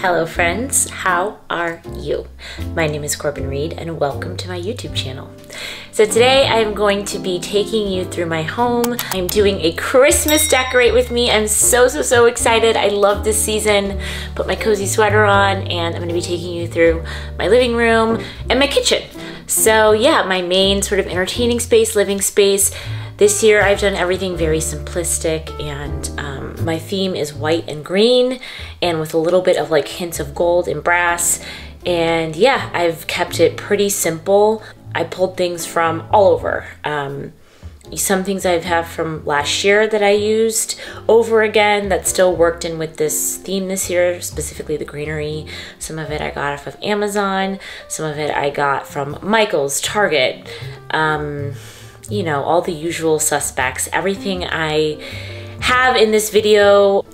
Hello friends, how are you? My name is Corbin Reed and welcome to my YouTube channel. So today I'm going to be taking you through my home. I'm doing a Christmas decorate with me. I'm so excited. I love this season. Put my cozy sweater on and I'm gonna be taking you through my living room and my kitchen. So yeah, my main sort of entertaining space, living space. This year I've done everything very simplistic and my theme is white and green and with a little bit of like hints of gold and brass. And yeah, I've kept it pretty simple. I pulled things from all over. Some things I have from last year that I used over again that still worked in with this theme this year, specifically the greenery. Some of it I got off of Amazon. Some of it I got from Michael's, Target. You know, all the usual suspects. Everything I have in this video,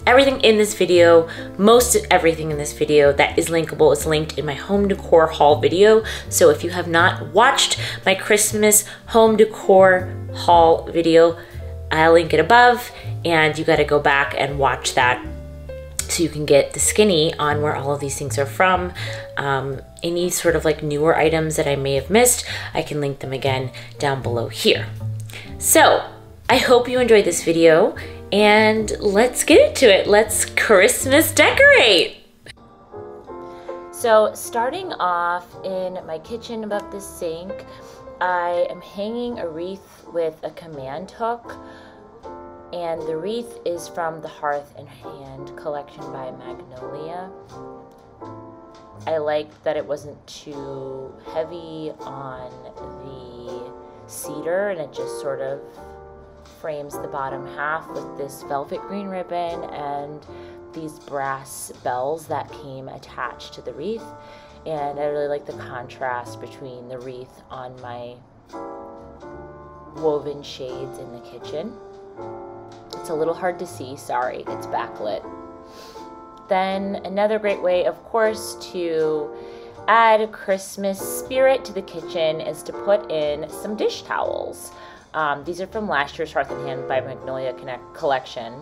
most everything in this video that is linkable is linked in my home decor haul video. So if you have not watched my Christmas home decor haul video, I'll link it above and you gotta go back and watch that so you can get the skinny on where all of these things are from. Any sort of like newer items that I may have missed, I can link them again down below here. So I hope you enjoyed this video and let's get into it. Let's Christmas decorate. So starting off in my kitchen above the sink, I am hanging a wreath with a command hook. And the wreath is from the Hearth and Hand collection by Magnolia. I liked that it wasn't too heavy on the cedar and it just sort of frames the bottom half with this velvet green ribbon and these brass bells that came attached to the wreath. And I really like the contrast between the wreath on my woven shades in the kitchen. It's a little hard to see, sorry, it's backlit. Then another great way, of course, to add Christmas spirit to the kitchen is to put in some dish towels. These are from last year's Hearth and Hand by Magnolia collection.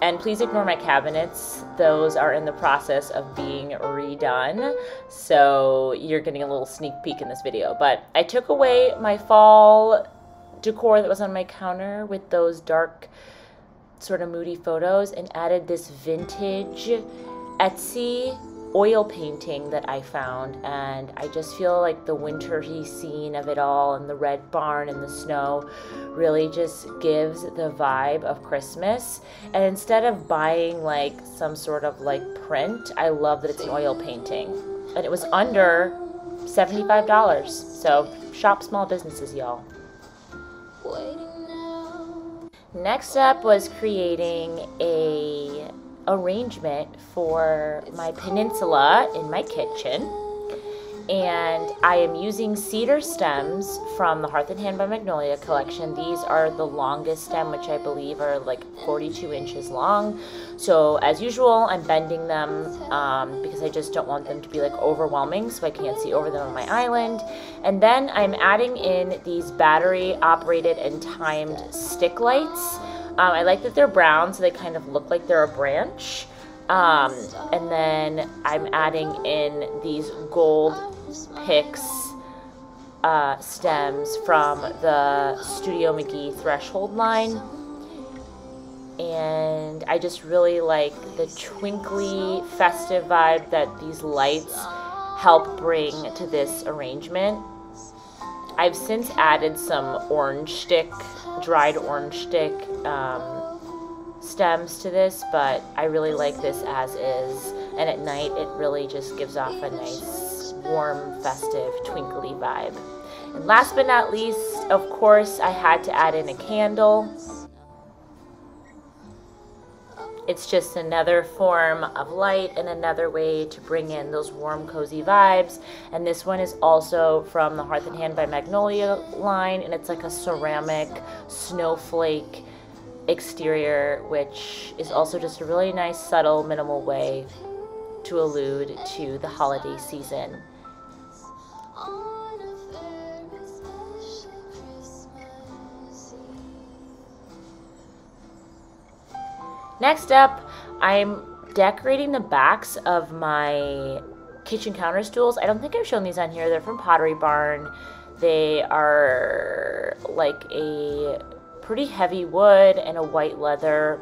And please ignore my cabinets. Those are in the process of being redone. So you're getting a little sneak peek in this video. But I took away my fall decor that was on my counter with those dark sort of moody photos and added this vintage Etsy oil painting that I found, and I just feel like the wintry scene of it all and the red barn and the snow really just gives the vibe of Christmas. And instead of buying like some sort of like print, I love that it's an oil painting and it was under $75. So shop small businesses, y'all. Next up was creating a arrangement for my peninsula in my kitchen, and I am using cedar stems from the Hearth and Hand by Magnolia collection. These are the longest stem, which I believe are like 42 inches long. So as usual, I'm bending them because I just don't want them to be like overwhelming so I can't see over them on my island. And then I'm adding in these battery operated and timed stick lights. I like that they're brown so they kind of look like they're a branch. And then I'm adding in these gold picks stems from the Studio McGee Threshold line. And I just really like the twinkly festive vibe that these lights help bring to this arrangement. I've since added some orange stick, dried orange stick stems to this, but I really like this as is. And at night, it really just gives off a nice, warm, festive, twinkly vibe. And last but not least, of course, I had to add in a candle. It's just another form of light and another way to bring in those warm, cozy vibes. And this one is also from the Hearth and Hand by Magnolia line, and it's like a ceramic snowflake exterior, which is also just a really nice, subtle, minimal way to allude to the holiday season. Next up, I'm decorating the backs of my kitchen counter stools. I don't think I've shown these on here. They're from Pottery Barn. They are like a pretty heavy wood and a white leather.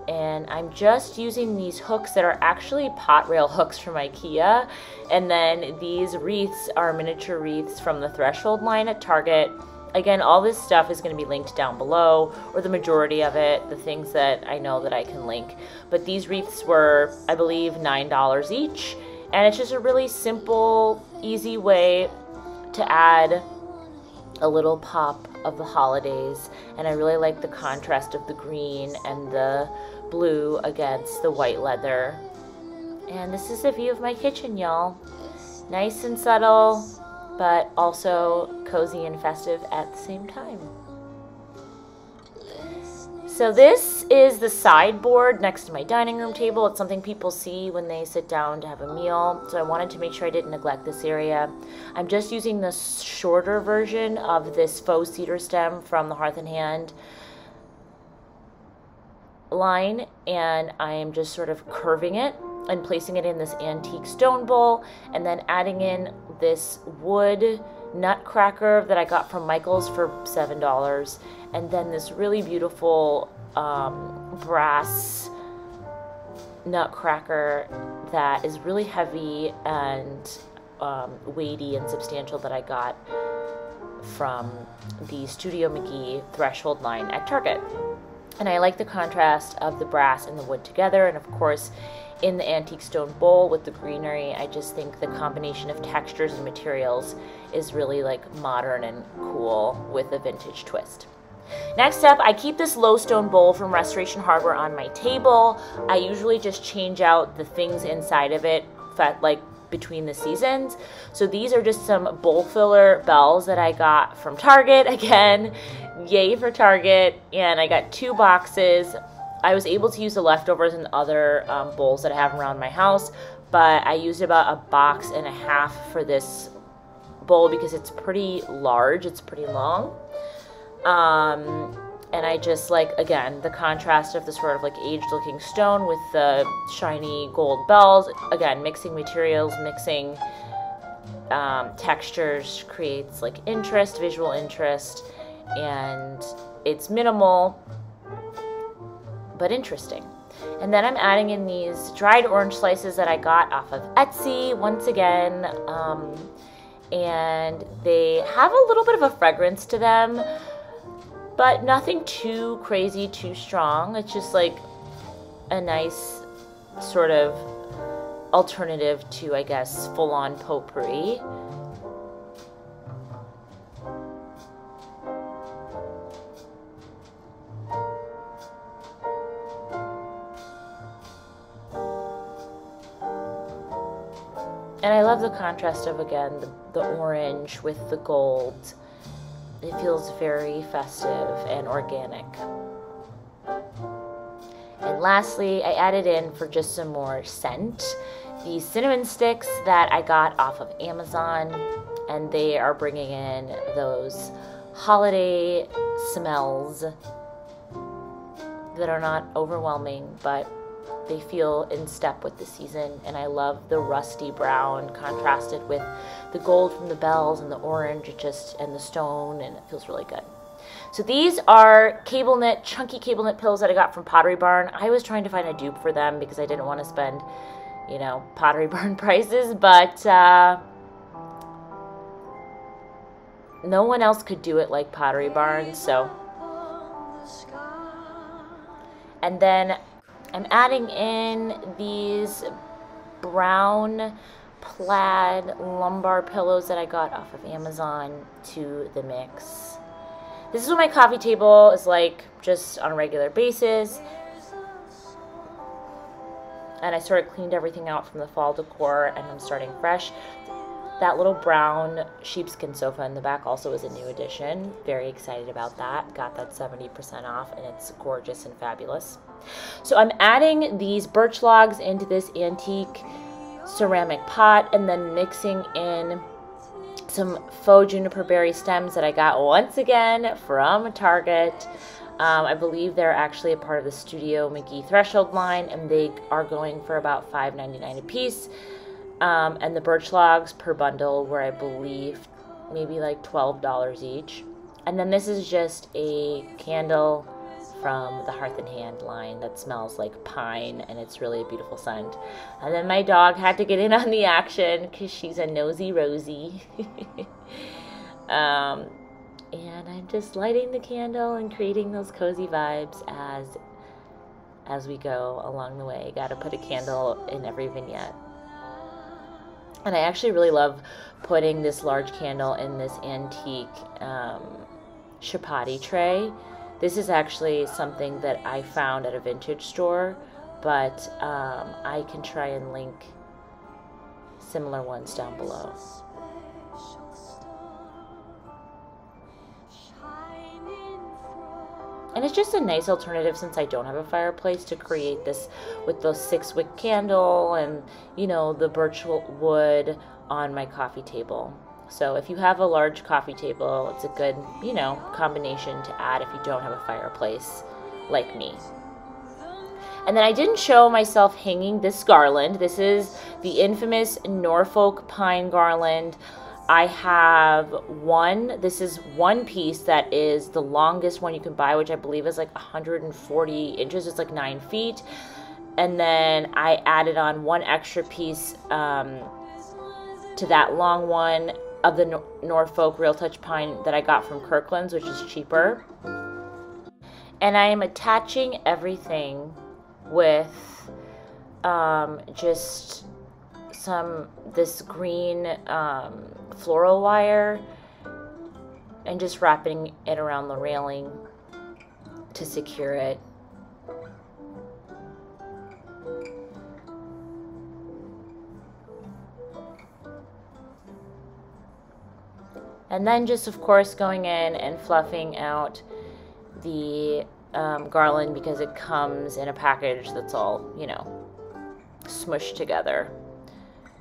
And I'm just using these hooks that are actually pot rail hooks from IKEA. And then these wreaths are miniature wreaths from the Threshold line at Target. Again, all this stuff is going to be linked down below, or the majority of it, the things that I know that I can link. But these wreaths were, I believe, $9 each. And it's just a really simple, easy way to add a little pop of the holidays. And I really like the contrast of the green and the blue against the white leather. And this is the view of my kitchen, y'all. Nice and subtle, but also cozy and festive at the same time. So this is the sideboard next to my dining room table. It's something people see when they sit down to have a meal. So I wanted to make sure I didn't neglect this area. I'm just using the shorter version of this faux cedar stem from the Hearth and Hand line, and I am just sort of curving it and placing it in this antique stone bowl, and then adding in this wood nutcracker that I got from Michael's for $7, and then this really beautiful brass nutcracker that is really heavy and weighty and substantial that I got from the Studio McGee Threshold line at Target. And I like the contrast of the brass and the wood together, and of course in the antique stone bowl with the greenery, I just think the combination of textures and materials is really like modern and cool with a vintage twist. Next up, I keep this low stone bowl from Restoration Hardware on my table. I usually just change out the things inside of it, like between the seasons. So these are just some bowl filler bells that I got from Target. Again, yay for Target. And I got 2 boxes. I was able to use the leftovers in other bowls that I have around my house, but I used about 1.5 boxes for this bowl because it's pretty large, it's pretty long. And I just like, again, the contrast of the sort of like aged looking stone with the shiny gold bells. Again, mixing materials, mixing textures creates like interest, visual interest, and it's minimal but interesting. And then I'm adding in these dried orange slices that I got off of Etsy once again, and they have a little bit of a fragrance to them, but nothing too crazy, too strong. It's just like a nice sort of alternative to, I guess, full-on potpourri. And I love the contrast of, again, the orange with the gold. It feels very festive and organic. And lastly, I added in, for just some more scent, these cinnamon sticks that I got off of Amazon. And they are bringing in those holiday smells that are not overwhelming, but they feel in step with the season. And I love the rusty brown contrasted with the gold from the bells and the orange and the stone, and it feels really good. So these are cable knit, chunky cable knit pillows that I got from Pottery Barn. I was trying to find a dupe for them because I didn't want to spend, you know, Pottery Barn prices, but no one else could do it like Pottery Barn, so. And then I'm adding in these brown plaid lumbar pillows that I got off of Amazon to the mix. This is what my coffee table is like just on a regular basis. And I sort of cleaned everything out from the fall decor, and I'm starting fresh. That little brown sheepskin sofa in the back also is a new addition. Very excited about that. Got that 70% off, and it's gorgeous and fabulous. So I'm adding these birch logs into this antique ceramic pot, and then mixing in some faux juniper berry stems that I got once again from Target. I believe they're actually a part of the Studio McGee Threshold line, and they are going for about $5.99 a piece. And the birch logs per bundle were, I believe, maybe like $12 each. And then this is just a candle from the Hearth and Hand line that smells like pine, and it's really a beautiful scent. And then my dog had to get in on the action because she's a nosy Rosie. And I'm just lighting the candle and creating those cozy vibes as we go along the way. Got to put a candle in every vignette. And I actually really love putting this large candle in this antique chapati tray. This is actually something that I found at a vintage store, but I can try and link similar ones down below. And it's just a nice alternative, since I don't have a fireplace, to create this with those 6-wick candle and, you know, the birch wood on my coffee table. So if you have a large coffee table, it's a good, you know, combination to add if you don't have a fireplace like me. And then I didn't show myself hanging this garland. This is the infamous Norfolk pine garland. I have this is one piece that is the longest one you can buy, which I believe is like 140 inches. It's like 9 feet. And then I added on one extra piece to that long one of the Norfolk Real Touch Pine that I got from Kirkland's, which is cheaper. And I am attaching everything with just this green floral wire, and just wrapping it around the railing to secure it. And then just, of course, going in and fluffing out the garland, because it comes in a package that's all, you know, smushed together.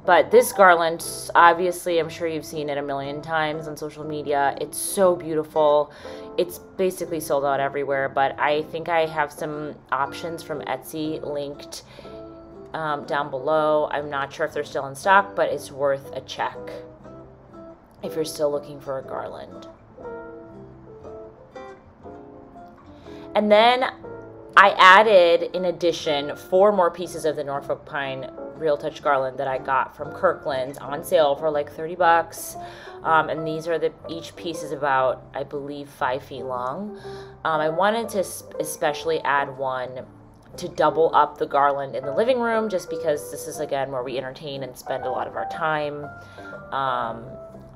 But this garland, obviously, I'm sure you've seen it a million times on social media. It's so beautiful. It's basically sold out everywhere, but I think I have some options from Etsy linked down below. I'm not sure if they're still in stock, but it's worth a check if you're still looking for a garland. And then I added, in addition, 4 more pieces of the Norfolk Pine Real Touch garland that I got from Kirkland's on sale for like 30 bucks. And these are each piece is about, I believe, 5 feet long. I wanted to especially add one to double up the garland in the living room, just because this is, again, where we entertain and spend a lot of our time.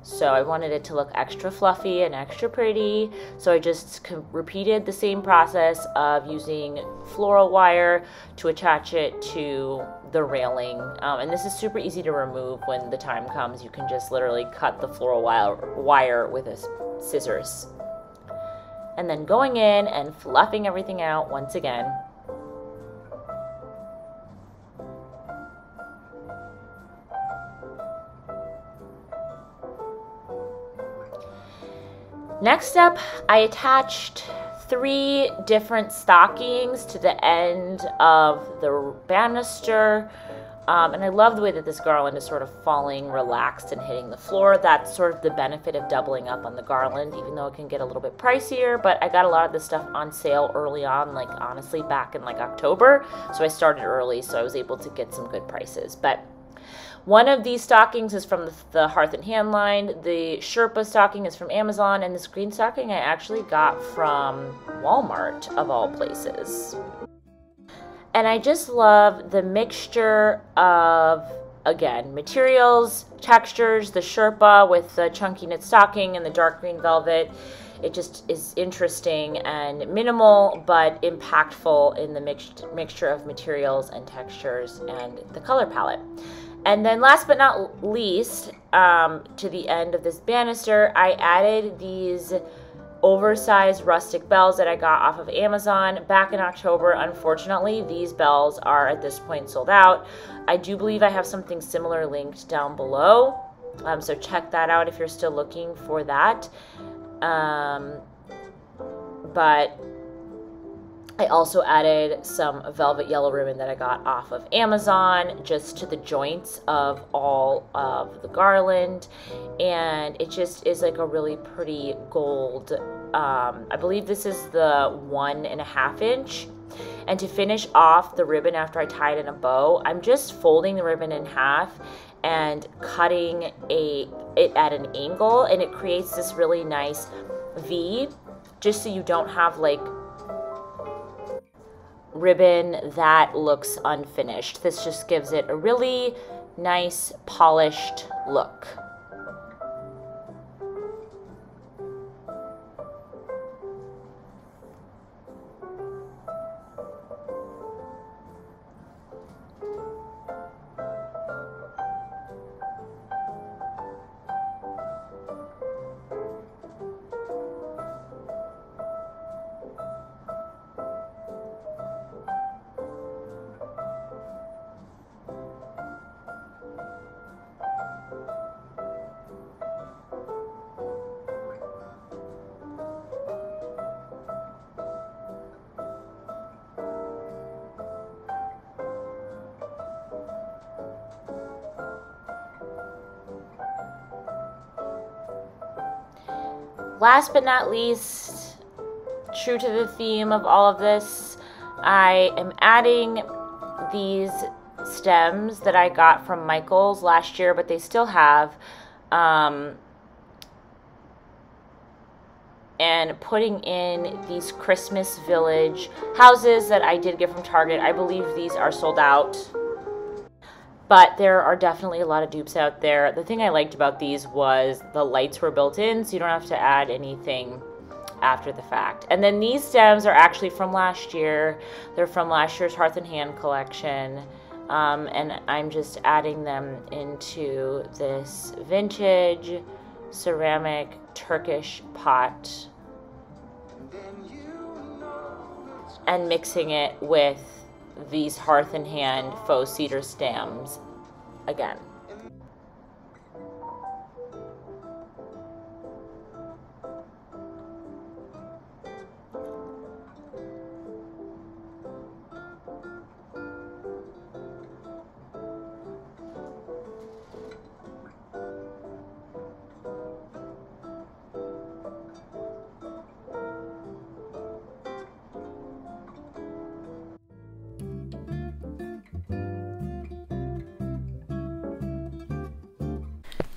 So I wanted it to look extra fluffy and extra pretty. So I just repeated the same process of using floral wire to attach it to the railing. And this is super easy to remove when the time comes. You can just literally cut the floral wire with scissors. And then going in and fluffing everything out once again. Next up, I attached 3 different stockings to the end of the banister. And I love the way that this garland is sort of falling relaxed and hitting the floor. That's sort of the benefit of doubling up on the garland, even though it can get a little bit pricier. But I got a lot of this stuff on sale early on, like honestly back in like October. So I started early, so I was able to get some good prices. But one of these stockings is from the Hearth and Hand line. The Sherpa stocking is from Amazon, and this green stocking I actually got from Walmart, of all places. And I just love the mixture of, again, materials, textures, the Sherpa with the chunky knit stocking and the dark green velvet. It just is interesting and minimal, but impactful in the mixture of materials and textures and the color palette. And then last but not least, to the end of this banister, I added these oversized rustic bells that I got off of Amazon back in October. Unfortunately, these bells are at this point sold out. I do believe I have something similar linked down below, so check that out if you're still looking for that. But I also added some velvet yellow ribbon that I got off of Amazon just to the joints of all of the garland, and it just is like a really pretty gold. I believe this is the 1.5 inch. And to finish off the ribbon after I tie it in a bow, I'm just folding the ribbon in half and cutting it at an angle, and it creates this really nice V, just so you don't have like ribbon that looks unfinished. This just gives it a really nice polished look. Last but not least, true to the theme of all of this, I am adding these stems that I got from Michael's last year, but they still have, and putting in these Christmas Village houses that I did get from Target. I believe these are sold out, but there are definitely a lot of dupes out there. The thing I liked about these was the lights were built in, so you don't have to add anything after the fact. And then these stems are actually from last year. They're from last year's Hearth and Hand collection. And I'm just adding them into this vintage ceramic Turkish pot and mixing it with these Hearth and Hand faux cedar stems again.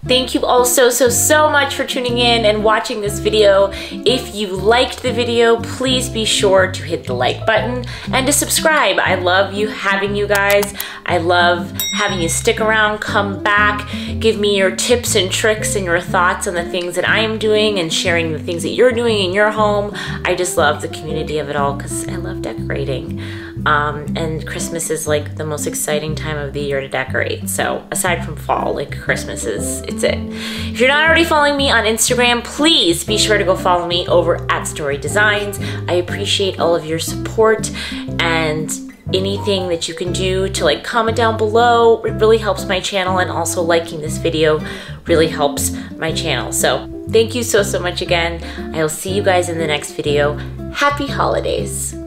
Thank you all so much for tuning in and watching this video. If you liked the video, please be sure to hit the like button and to subscribe. I love having you guys. I love having you stick around, come back, give me your tips and tricks and your thoughts on the things that I am doing and sharing the things that you're doing in your home. I just love the community of it all because I love decorating. And Christmas is like the most exciting time of the year to decorate. So aside from fall, like Christmas it's it. If you're not already following me on Instagram, please be sure to go follow me over at Story Designs. I appreciate all of your support and anything that you can do to like comment down below. It really helps my channel, and also liking this video really helps my channel. So thank you so much again. I will see you guys in the next video. Happy holidays.